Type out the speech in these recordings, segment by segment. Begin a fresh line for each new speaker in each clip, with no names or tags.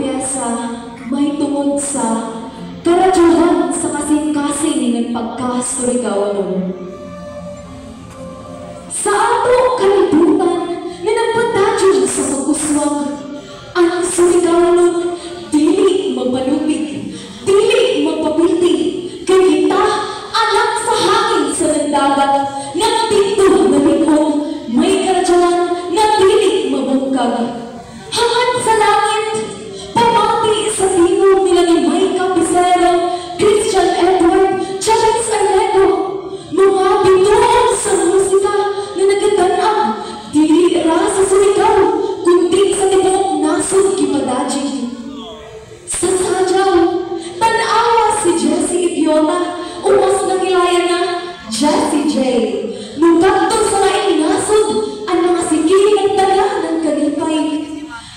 piyesa may tungod sa karadyohan sa kasing-kasing ng pagkasurigawanon. Sa ato kalibutan na nagpadadyon sa pagkuswag, ang surigawanon dili magpalubig, dili magpapilti, kay kita alam sa hangin sa nagdagat, nagtinto na bigong may karadyohan na dili mabungkag. Hangad sa langit, pamati sa tingog nila ni Micah Pizarro, Christian Edward, Charles Arnedo, mga bituon sa musika na nagaganap, dili ra sa surigaw, kundi sa tibok nasod kipadajig. Sa sadyaw, tanawa si Jessie Idiota, umas nangilaya na Jessie J. Nung kadto sa laing nasod, ang mga sigiling ng dala ng kalipay.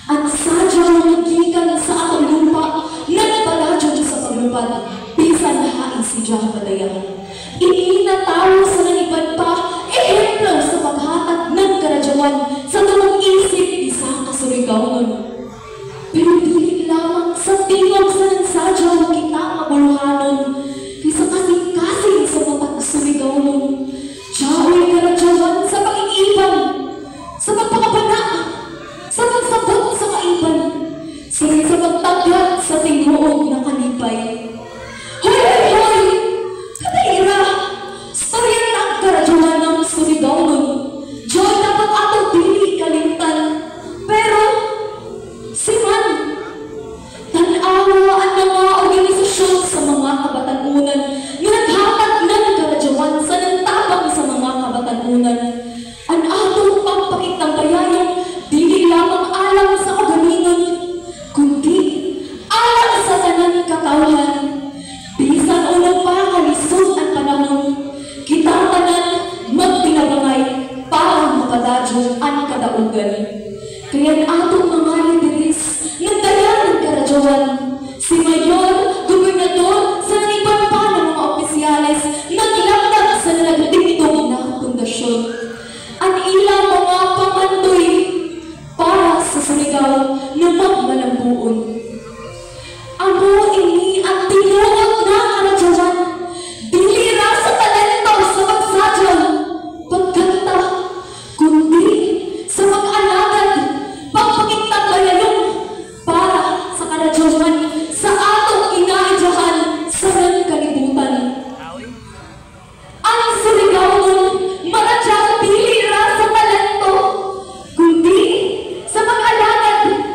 Ang sadyaw nagikan sa atong lupa, nagpadadyo sa paglupad, bisan hain si Jah Padayan. Ininatawa sa nangibad pa, ehemplo sa paghatag ng karadyawan sa tulong isip isa kasurigawan. Pero di